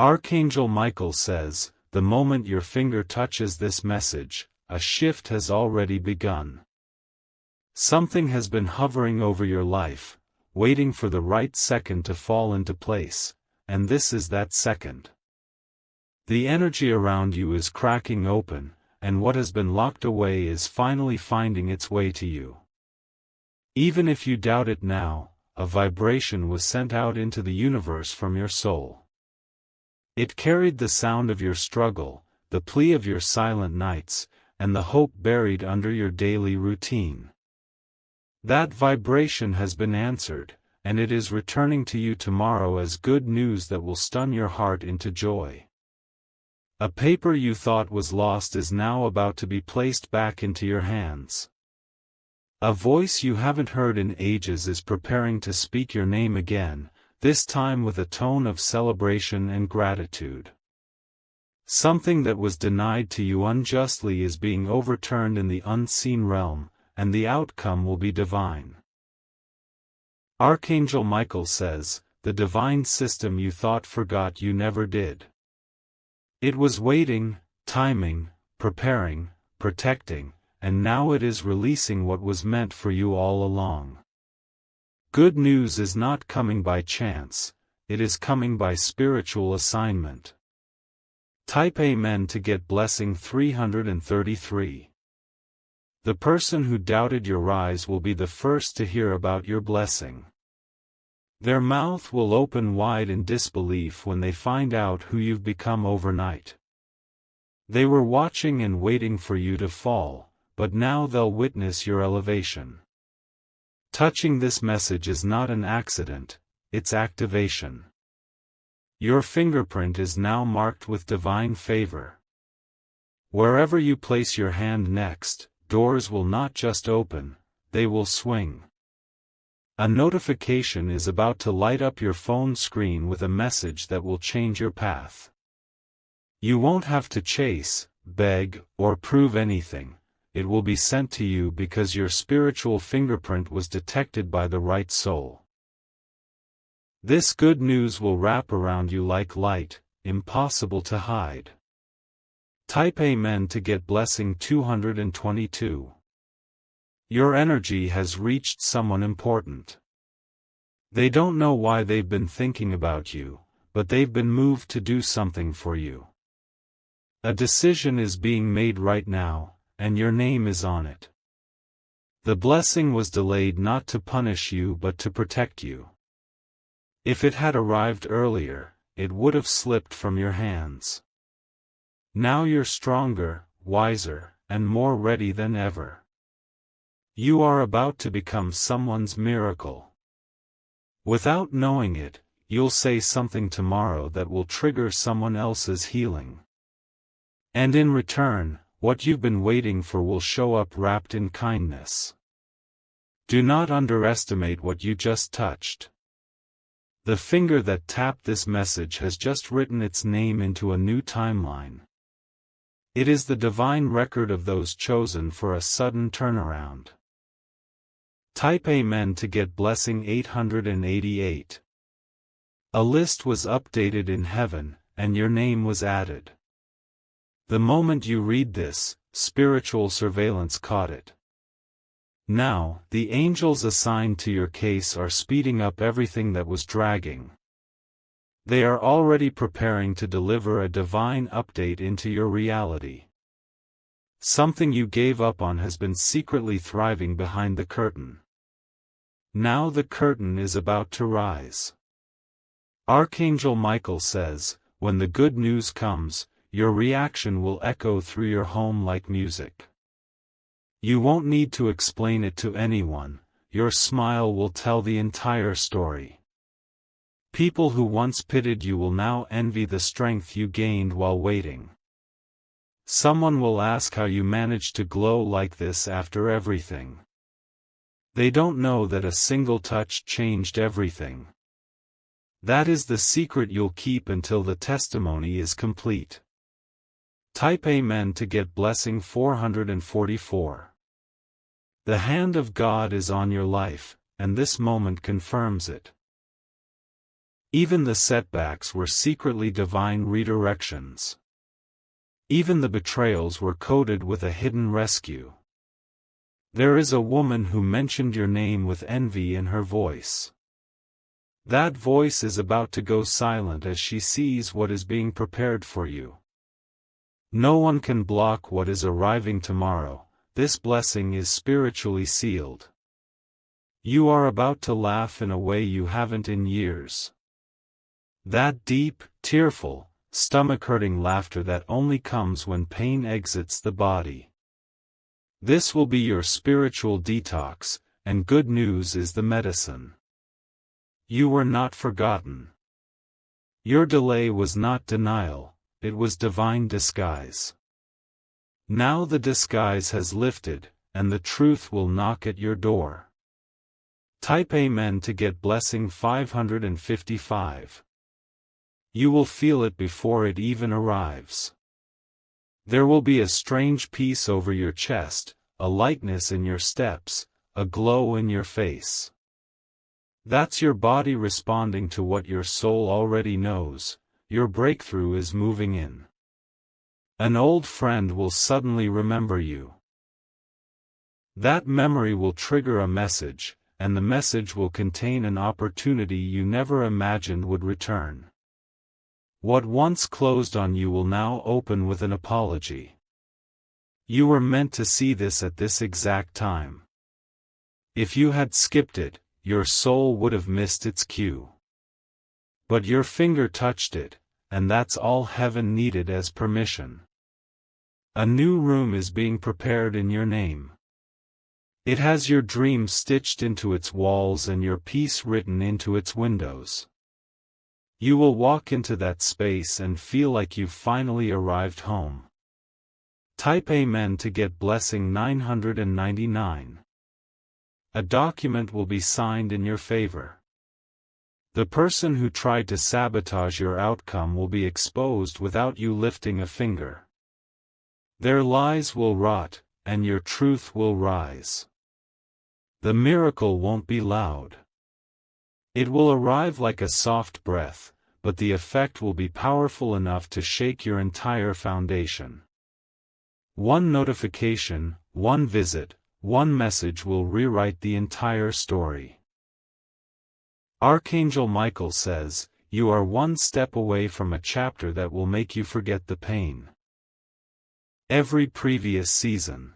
Archangel Michael says, the moment your finger touches this message, a shift has already begun. Something has been hovering over your life, waiting for the right second to fall into place, and this is that second. The energy around you is cracking open, and what has been locked away is finally finding its way to you. Even if you doubt it now, a vibration was sent out into the universe from your soul. It carried the sound of your struggle, the plea of your silent nights, and the hope buried under your daily routine. That vibration has been answered, and it is returning to you tomorrow as good news that will stun your heart into joy. A paper you thought was lost is now about to be placed back into your hands. A voice you haven't heard in ages is preparing to speak your name again, this time with a tone of celebration and gratitude. Something that was denied to you unjustly is being overturned in the unseen realm, and the outcome will be divine. Archangel Michael says, the divine system you thought forgot you never did. It was waiting, timing, preparing, protecting, and now it is releasing what was meant for you all along. Good news is not coming by chance, it is coming by spiritual assignment. Type Amen to get blessing 333. The person who doubted your rise will be the first to hear about your blessing. Their mouth will open wide in disbelief when they find out who you've become overnight. They were watching and waiting for you to fall, but now they'll witness your elevation. Touching this message is not an accident, it's activation. Your fingerprint is now marked with divine favor. Wherever you place your hand next, doors will not just open, they will swing. A notification is about to light up your phone screen with a message that will change your path. You won't have to chase, beg, or prove anything. It will be sent to you because your spiritual fingerprint was detected by the right soul. This good news will wrap around you like light, impossible to hide. Type Amen to get blessing 222. Your energy has reached someone important. They don't know why they've been thinking about you, but they've been moved to do something for you. A decision is being made right now, and your name is on it. The blessing was delayed not to punish you but to protect you. If it had arrived earlier, it would have slipped from your hands. Now you're stronger, wiser, and more ready than ever. You are about to become someone's miracle. Without knowing it, you'll say something tomorrow that will trigger someone else's healing. And in return, what you've been waiting for will show up wrapped in kindness. Do not underestimate what you just touched. The finger that tapped this message has just written its name into a new timeline. It is the divine record of those chosen for a sudden turnaround. Type Amen to get blessing 888. A list was updated in heaven, and your name was added. The moment you read this, spiritual surveillance caught it. Now, the angels assigned to your case are speeding up everything that was dragging. They are already preparing to deliver a divine update into your reality. Something you gave up on has been secretly thriving behind the curtain. Now the curtain is about to rise. Archangel Michael says, when the good news comes, your reaction will echo through your home like music. You won't need to explain it to anyone, your smile will tell the entire story. People who once pitied you will now envy the strength you gained while waiting. Someone will ask how you managed to glow like this after everything. They don't know that a single touch changed everything. That is the secret you'll keep until the testimony is complete. Type Amen to get blessing 444. The hand of God is on your life, and this moment confirms it. Even the setbacks were secretly divine redirections. Even the betrayals were coded with a hidden rescue. There is a woman who mentioned your name with envy in her voice. That voice is about to go silent as she sees what is being prepared for you. No one can block what is arriving tomorrow. This blessing is spiritually sealed. You are about to laugh in a way you haven't in years. That deep, tearful, stomach-hurting laughter that only comes when pain exits the body. This will be your spiritual detox, and good news is the medicine. You were not forgotten. Your delay was not denial, it was divine disguise. Now the disguise has lifted, and the truth will knock at your door. Type Amen to get blessing 555. You will feel it before it even arrives. There will be a strange peace over your chest, a lightness in your steps, a glow in your face. That's your body responding to what your soul already knows. Your breakthrough is moving in. An old friend will suddenly remember you. That memory will trigger a message, and the message will contain an opportunity you never imagined would return. What once closed on you will now open with an apology. You were meant to see this at this exact time. If you had skipped it, your soul would have missed its cue. But your finger touched it, and that's all heaven needed as permission. A new room is being prepared in your name. It has your dreams stitched into its walls and your peace written into its windows. You will walk into that space and feel like you've finally arrived home. Type Amen to get blessing 999. A document will be signed in your favor. The person who tried to sabotage your outcome will be exposed without you lifting a finger. Their lies will rot, and your truth will rise. The miracle won't be loud. It will arrive like a soft breath, but the effect will be powerful enough to shake your entire foundation. One notification, one visit, one message will rewrite the entire story. Archangel Michael says, you are one step away from a chapter that will make you forget the pain. Every previous season.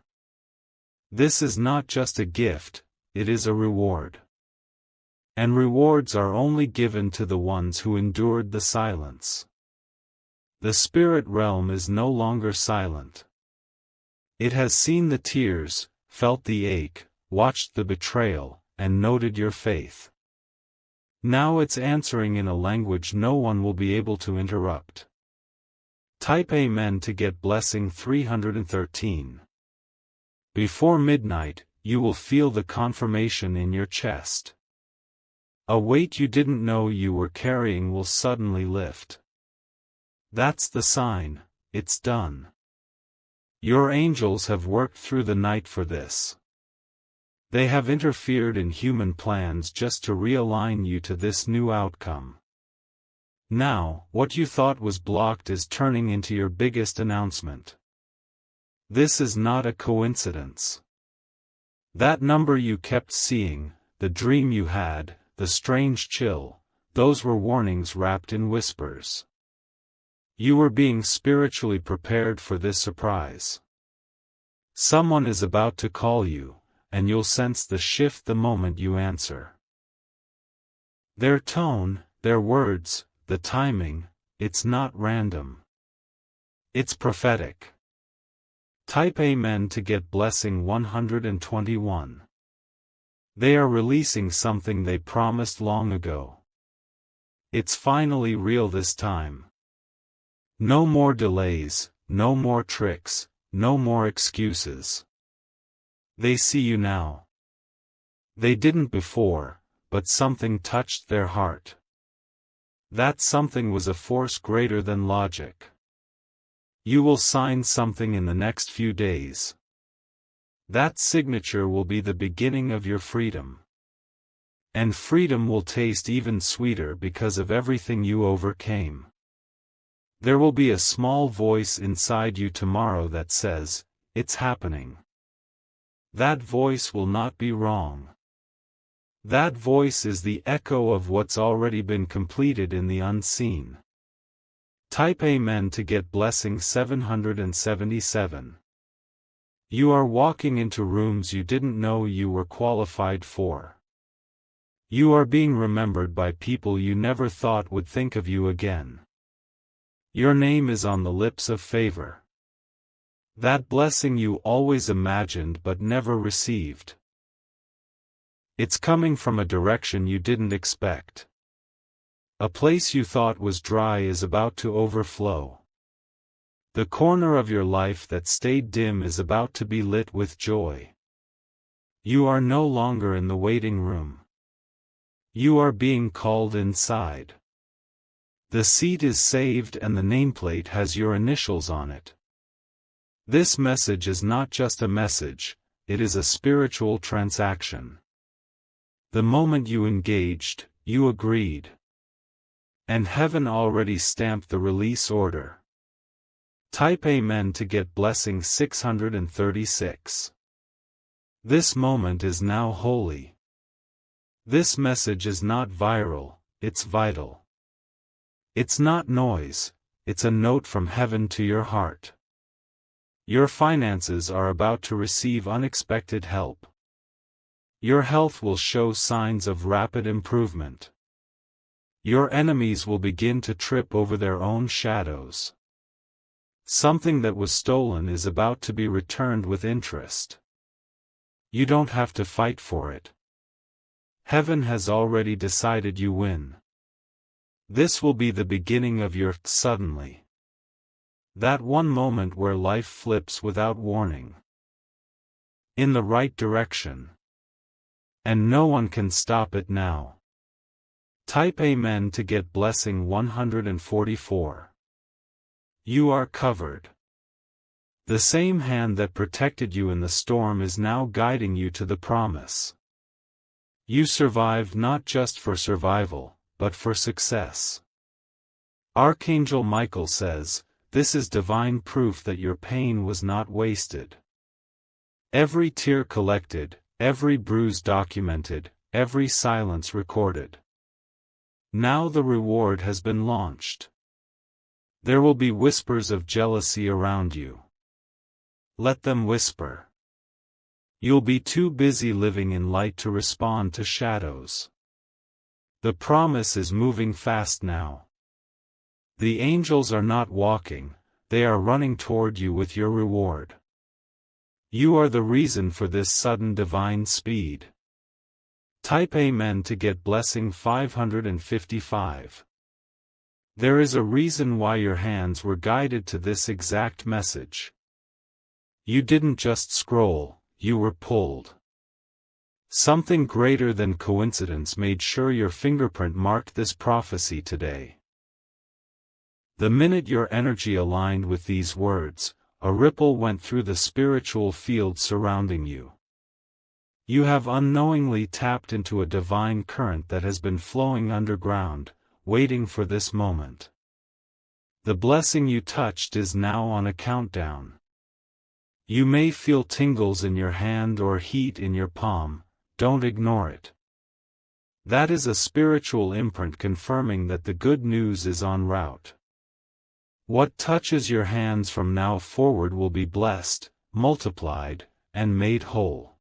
This is not just a gift, it is a reward. And rewards are only given to the ones who endured the silence. The spirit realm is no longer silent. It has seen the tears, felt the ache, watched the betrayal, and noted your faith. Now it's answering in a language no one will be able to interrupt. Type Amen to get blessing 313. Before midnight, you will feel the confirmation in your chest. A weight you didn't know you were carrying will suddenly lift. That's the sign, it's done. Your angels have worked through the night for this. They have interfered in human plans just to realign you to this new outcome. Now, what you thought was blocked is turning into your biggest announcement. This is not a coincidence. That number you kept seeing, the dream you had, the strange chill, those were warnings wrapped in whispers. You were being spiritually prepared for this surprise. Someone is about to call you, and you'll sense the shift the moment you answer. Their tone, their words, the timing, it's not random. It's prophetic. Type Amen to get blessing 121. They are releasing something they promised long ago. It's finally real this time. No more delays, no more tricks, no more excuses. They see you now. They didn't before, but something touched their heart. That something was a force greater than logic. You will sign something in the next few days. That signature will be the beginning of your freedom. And freedom will taste even sweeter because of everything you overcame. There will be a small voice inside you tomorrow that says, "It's happening." That voice will not be wrong. That voice is the echo of what's already been completed in the unseen. Type Amen to get blessing 777. You are walking into rooms you didn't know you were qualified for. You are being remembered by people you never thought would think of you again. Your name is on the lips of favor. That blessing you always imagined but never received. It's coming from a direction you didn't expect. A place you thought was dry is about to overflow. The corner of your life that stayed dim is about to be lit with joy. You are no longer in the waiting room. You are being called inside. The seat is saved and the nameplate has your initials on it. This message is not just a message, it is a spiritual transaction. The moment you engaged, you agreed. And heaven already stamped the release order. Type Amen to get blessing 636. This moment is now holy. This message is not viral, it's vital. It's not noise, it's a note from heaven to your heart. Your finances are about to receive unexpected help. Your health will show signs of rapid improvement. Your enemies will begin to trip over their own shadows. Something that was stolen is about to be returned with interest. You don't have to fight for it. Heaven has already decided you win. This will be the beginning of your suddenly. That one moment where life flips without warning. In the right direction. And no one can stop it now. Type Amen to get blessing 144. You are covered. The same hand that protected you in the storm is now guiding you to the promise. You survived not just for survival, but for success. Archangel Michael says, this is divine proof that your pain was not wasted. Every tear collected, every bruise documented, every silence recorded. Now the reward has been launched. There will be whispers of jealousy around you. Let them whisper. You'll be too busy living in light to respond to shadows. The promise is moving fast now. The angels are not walking, they are running toward you with your reward. You are the reason for this sudden divine speed. Type Amen to get blessing 555. There is a reason why your hands were guided to this exact message. You didn't just scroll, you were pulled. Something greater than coincidence made sure your fingerprint marked this prophecy today. The minute your energy aligned with these words, a ripple went through the spiritual field surrounding you. You have unknowingly tapped into a divine current that has been flowing underground, waiting for this moment. The blessing you touched is now on a countdown. You may feel tingles in your hand or heat in your palm, don't ignore it. That is a spiritual imprint confirming that the good news is en route. What touches your hands from now forward will be blessed, multiplied, and made whole.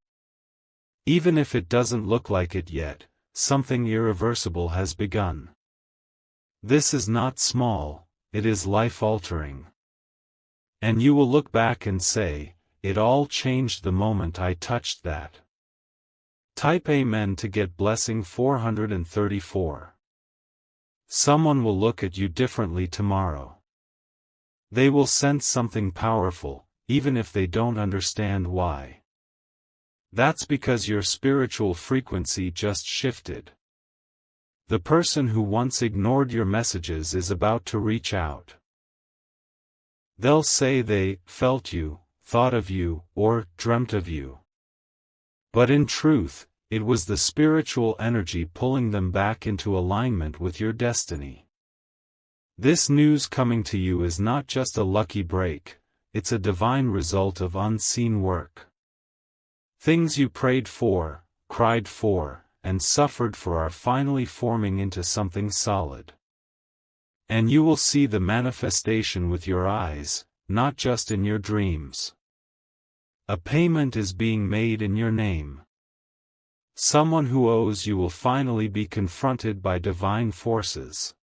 Even if it doesn't look like it yet, something irreversible has begun. This is not small, it is life-altering. And you will look back and say, it all changed the moment I touched that. Type Amen to get blessing 434. Someone will look at you differently tomorrow. They will sense something powerful, even if they don't understand why. That's because your spiritual frequency just shifted. The person who once ignored your messages is about to reach out. They'll say they felt you, thought of you, or dreamt of you. But in truth, It was the spiritual energy pulling them back into alignment with your destiny. This news coming to you is not just a lucky break, it's a divine result of unseen work. Things you prayed for, cried for, and suffered for are finally forming into something solid. And you will see the manifestation with your eyes, not just in your dreams. A payment is being made in your name. Someone who owes you will finally be confronted by divine forces.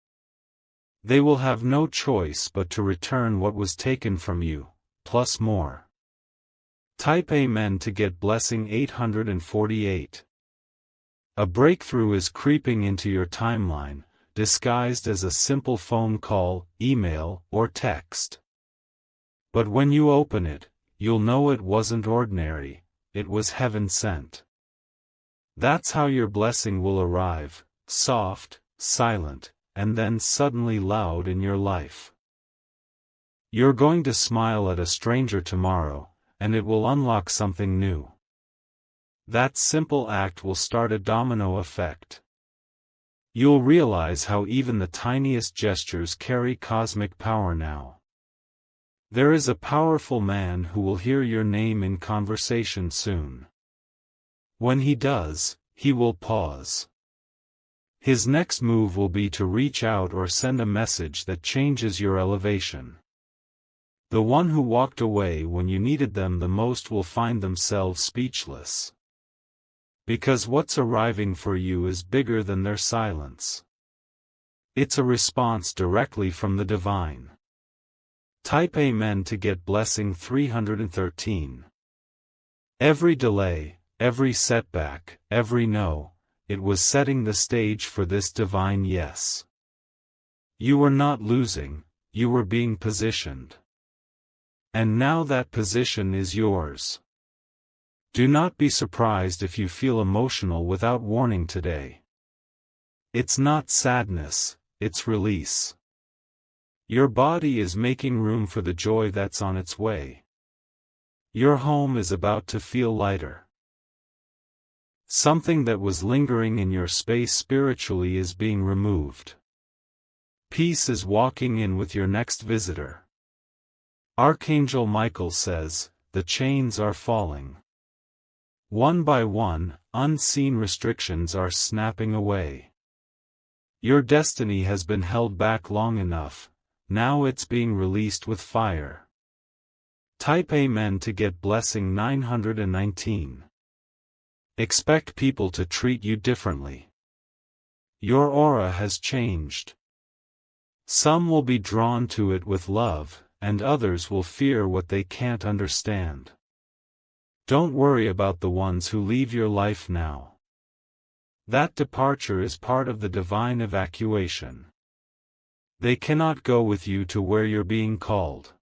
They will have no choice but to return what was taken from you, plus more. Type Amen to get blessing 848. A breakthrough is creeping into your timeline, disguised as a simple phone call, email, or text. But when you open it, you'll know it wasn't ordinary, it was heaven sent. That's how your blessing will arrive, soft, silent, and then suddenly loud in your life. You're going to smile at a stranger tomorrow, and it will unlock something new. That simple act will start a domino effect. You'll realize how even the tiniest gestures carry cosmic power now. There is a powerful man who will hear your name in conversation soon. When he does, he will pause. His next move will be to reach out or send a message that changes your elevation. The one who walked away when you needed them the most will find themselves speechless. Because what's arriving for you is bigger than their silence. It's a response directly from the divine. Type Amen to get blessing 313. Every delay, every setback, every no, it was setting the stage for this divine yes. You were not losing, you were being positioned. And now that position is yours. Do not be surprised if you feel emotional without warning today. It's not sadness, it's release. Your body is making room for the joy that's on its way. Your home is about to feel lighter. Something that was lingering in your space spiritually is being removed. Peace is walking in with your next visitor. Archangel Michael says, the chains are falling. One by one, unseen restrictions are snapping away. Your destiny has been held back long enough, now it's being released with fire. Type Amen to get blessing 919. Expect people to treat you differently. Your aura has changed. Some will be drawn to it with love, and others will fear what they can't understand. Don't worry about the ones who leave your life now. That departure is part of the divine evacuation. They cannot go with you to where you're being called.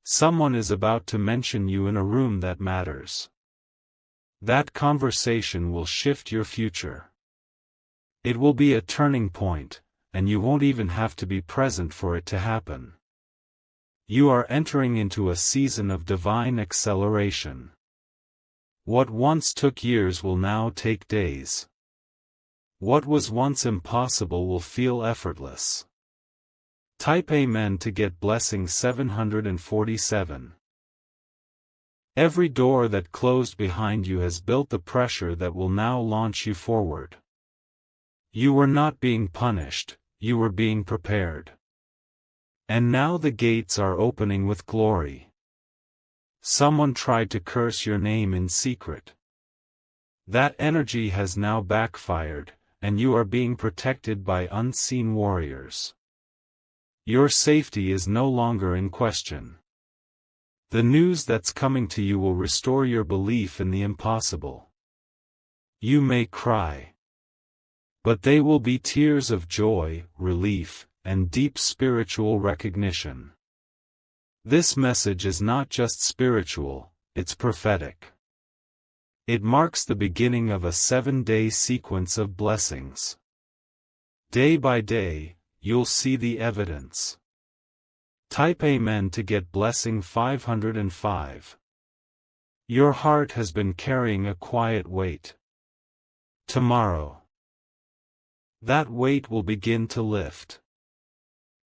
Someone is about to mention you in a room that matters. That conversation will shift your future. It will be a turning point, and you won't even have to be present for it to happen. You are entering into a season of divine acceleration. What once took years will now take days. What was once impossible will feel effortless. Type Amen to get blessing 747. Every door that closed behind you has built the pressure that will now launch you forward. You were not being punished, you were being prepared. And now the gates are opening with glory. Someone tried to curse your name in secret. That energy has now backfired, and you are being protected by unseen warriors. Your safety is no longer in question. The news that's coming to you will restore your belief in the impossible. You may cry. But they will be tears of joy, relief, and deep spiritual recognition. This message is not just spiritual, it's prophetic. It marks the beginning of a 7-day sequence of blessings. Day by day, you'll see the evidence. Type Amen to get blessing 505. Your heart has been carrying a quiet weight. Tomorrow. That weight will begin to lift.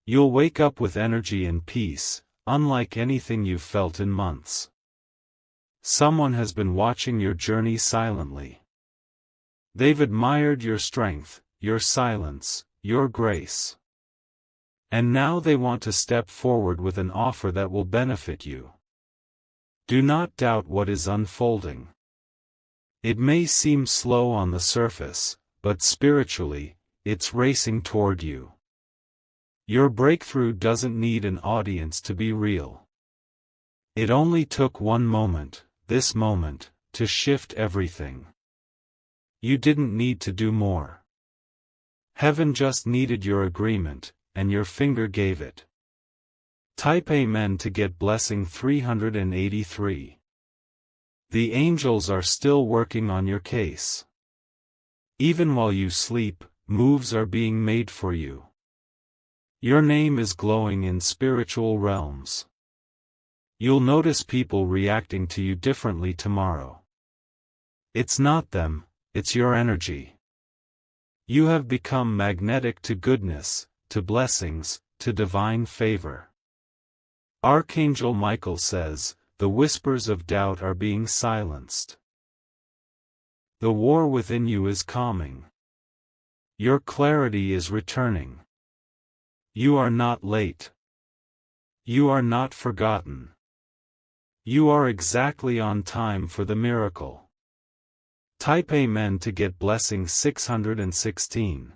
You'll wake up with energy and peace, unlike anything you've felt in months. Someone has been watching your journey silently. They've admired your strength, your silence, your grace. And now they want to step forward with an offer that will benefit you. Do not doubt what is unfolding. It may seem slow on the surface, but spiritually, it's racing toward you. Your breakthrough doesn't need an audience to be real. It only took one moment, this moment, to shift everything. You didn't need to do more. Heaven just needed your agreement, and your finger gave it. Type Amen to get blessing 383. The angels are still working on your case. Even while you sleep, moves are being made for you. Your name is glowing in spiritual realms. You'll notice people reacting to you differently tomorrow. It's not them, it's your energy. You have become magnetic to goodness, to blessings, to divine favor. Archangel Michael says, the whispers of doubt are being silenced. The war within you is calming. Your clarity is returning. You are not late. You are not forgotten. You are exactly on time for the miracle. Type Amen to get blessing 616.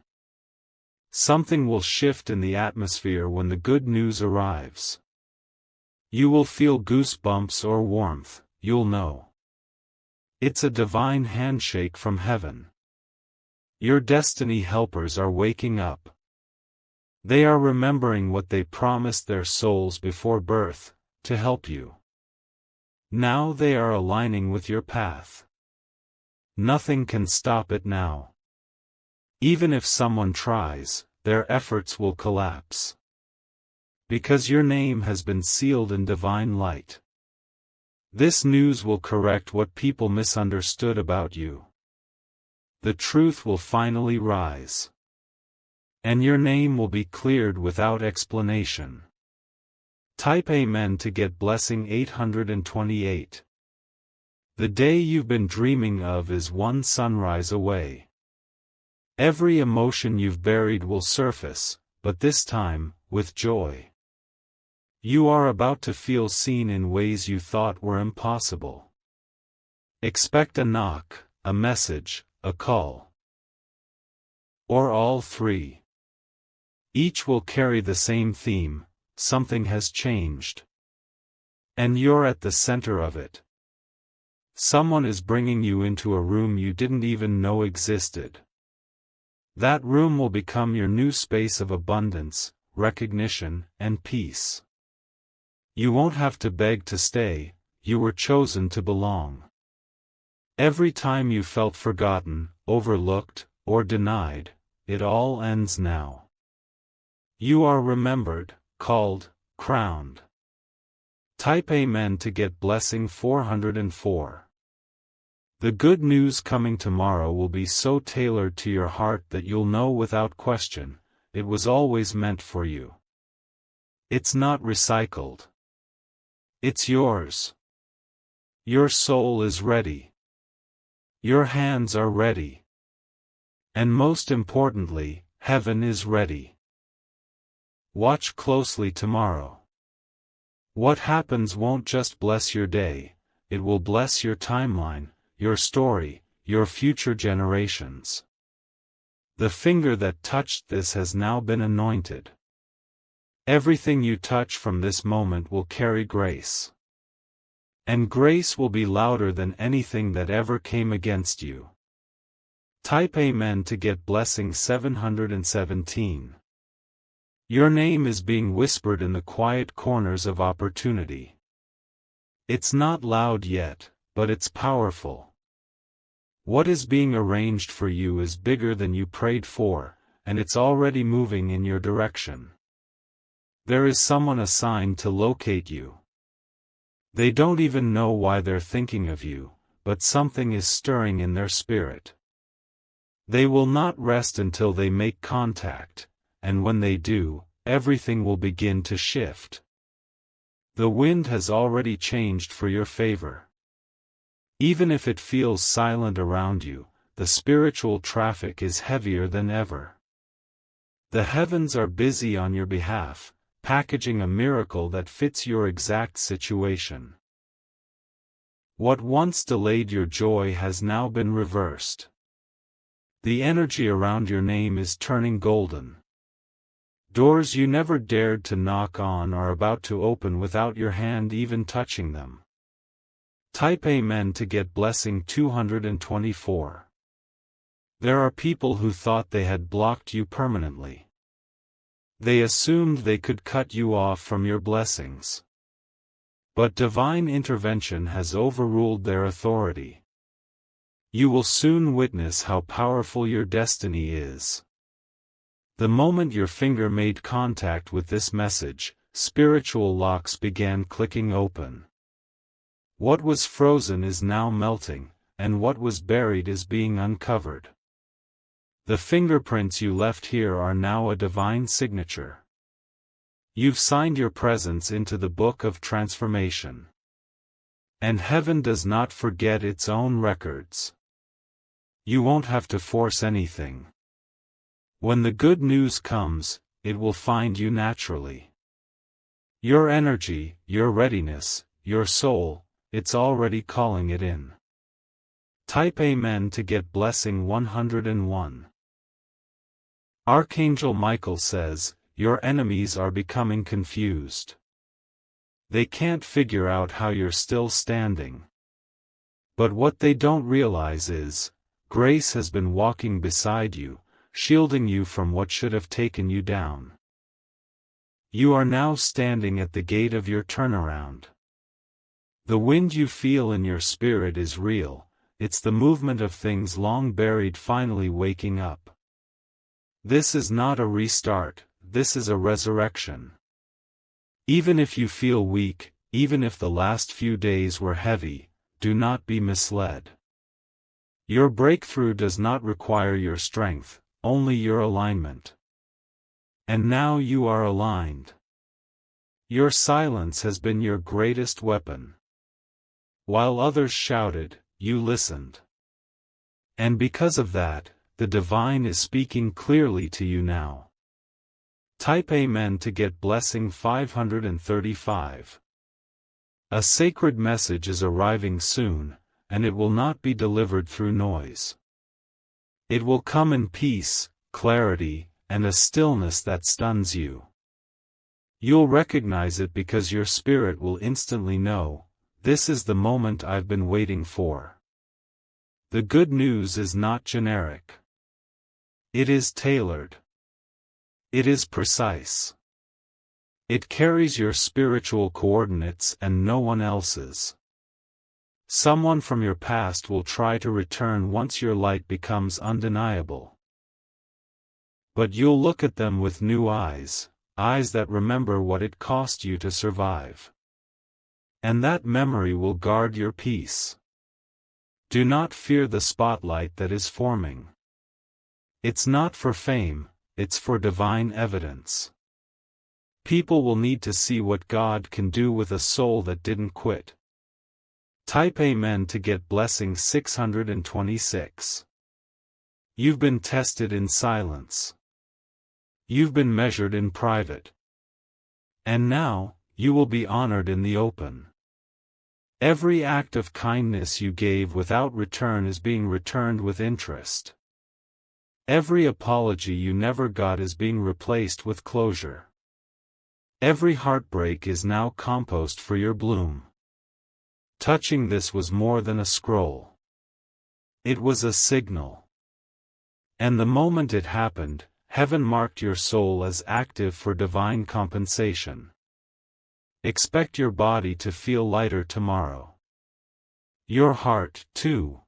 Something will shift in the atmosphere when the good news arrives. You will feel goosebumps or warmth, you'll know. It's a divine handshake from heaven. Your destiny helpers are waking up. They are remembering what they promised their souls before birth, to help you. Now they are aligning with your path. Nothing can stop it now. Even if someone tries, their efforts will collapse. Because your name has been sealed in divine light. This news will correct what people misunderstood about you. The truth will finally rise. And your name will be cleared without explanation. Type Amen to get blessing 828. The day you've been dreaming of is one sunrise away. Every emotion you've buried will surface, but this time, with joy. You are about to feel seen in ways you thought were impossible. Expect a knock, a message, a call. Or all three. Each will carry the same theme: something has changed. And you're at the center of it. Someone is bringing you into a room you didn't even know existed. That room will become your new space of abundance, recognition, and peace. You won't have to beg to stay, you were chosen to belong. Every time you felt forgotten, overlooked, or denied, it all ends now. You are remembered, called, crowned. Type Amen to get blessing 404. The good news coming tomorrow will be so tailored to your heart that you'll know without question, it was always meant for you. It's not recycled. It's yours. Your soul is ready. Your hands are ready. And most importantly, heaven is ready. Watch closely tomorrow. What happens won't just bless your day, it will bless your timeline, your story, your future generations. The finger that touched this has now been anointed. Everything you touch from this moment will carry grace. And grace will be louder than anything that ever came against you. Type Amen to get blessing 717. Your name is being whispered in the quiet corners of opportunity. It's not loud yet, but it's powerful. What is being arranged for you is bigger than you prayed for, and it's already moving in your direction. There is someone assigned to locate you. They don't even know why they're thinking of you, but something is stirring in their spirit. They will not rest until they make contact, and when they do, everything will begin to shift. The wind has already changed for your favor. Even if it feels silent around you, the spiritual traffic is heavier than ever. The heavens are busy on your behalf, packaging a miracle that fits your exact situation. What once delayed your joy has now been reversed. The energy around your name is turning golden. Doors you never dared to knock on are about to open without your hand even touching them. Type Amen to get blessing 224. There are people who thought they had blocked you permanently. They assumed they could cut you off from your blessings. But divine intervention has overruled their authority. You will soon witness how powerful your destiny is. The moment your finger made contact with this message, spiritual locks began clicking open. What was frozen is now melting, and what was buried is being uncovered. The fingerprints you left here are now a divine signature. You've signed your presence into the book of transformation. And heaven does not forget its own records. You won't have to force anything. When the good news comes, it will find you naturally. Your energy, your readiness, your soul, it's already calling it in. Type Amen to get blessing 101. Archangel Michael says, your enemies are becoming confused. They can't figure out how you're still standing. But what they don't realize is, grace has been walking beside you, shielding you from what should have taken you down. You are now standing at the gate of your turnaround. The wind you feel in your spirit is real, it's the movement of things long buried finally waking up. This is not a restart, this is a resurrection. Even if you feel weak, even if the last few days were heavy, do not be misled. Your breakthrough does not require your strength, only your alignment. And now you are aligned. Your silence has been your greatest weapon. While others shouted, you listened. And because of that, the divine is speaking clearly to you now. Type Amen to get blessing 535. A sacred message is arriving soon, and it will not be delivered through noise. It will come in peace, clarity, and a stillness that stuns you. You'll recognize it because your spirit will instantly know, this is the moment I've been waiting for. The good news is not generic. It is tailored. It is precise. It carries your spiritual coordinates and no one else's. Someone from your past will try to return once your light becomes undeniable. But you'll look at them with new eyes, eyes that remember what it cost you to survive. And that memory will guard your peace. Do not fear the spotlight that is forming. It's not for fame, it's for divine evidence. People will need to see what God can do with a soul that didn't quit. Type Amen to get blessing 626. You've been tested in silence. You've been measured in private. And now, you will be honored in the open. Every act of kindness you gave without return is being returned with interest. Every apology you never got is being replaced with closure. Every heartbreak is now compost for your bloom. Touching this was more than a scroll. It was a signal. And the moment it happened, heaven marked your soul as active for divine compensation. Expect your body to feel lighter tomorrow. Your heart, too.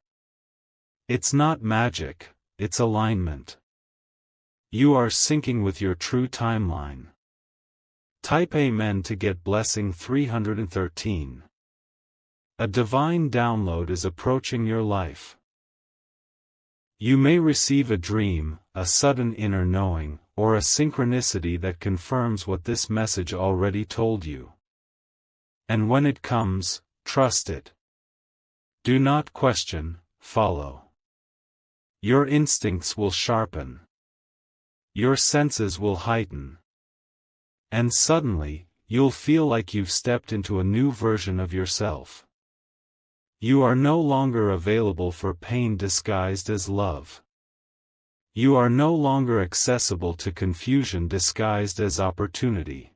It's not magic, it's alignment. You are syncing with your true timeline. Type Amen to get blessing 313. A divine download is approaching your life. You may receive a dream, a sudden inner knowing, or a synchronicity that confirms what this message already told you. And when it comes, trust it. Do not question, follow. Your instincts will sharpen. Your senses will heighten. And suddenly, you'll feel like you've stepped into a new version of yourself. You are no longer available for pain disguised as love. You are no longer accessible to confusion disguised as opportunity.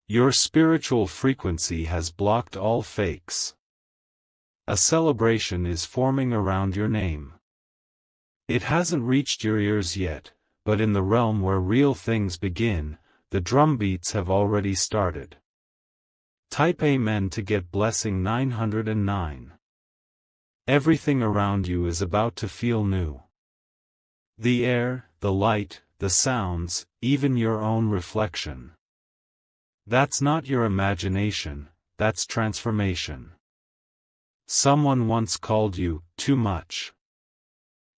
Your spiritual frequency has blocked all fakes. A celebration is forming around your name. It hasn't reached your ears yet, but in the realm where real things begin, the drumbeats have already started. Type Amen to get blessing 909. Everything around you is about to feel new. The air, the light, the sounds, even your own reflection. That's not your imagination, that's transformation. Someone once called you too much.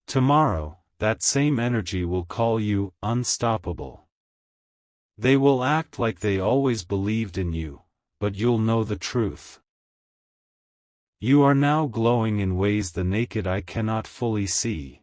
Tomorrow, that same energy will call you unstoppable. They will act like they always believed in you, but you'll know the truth. You are now glowing in ways the naked eye cannot fully see.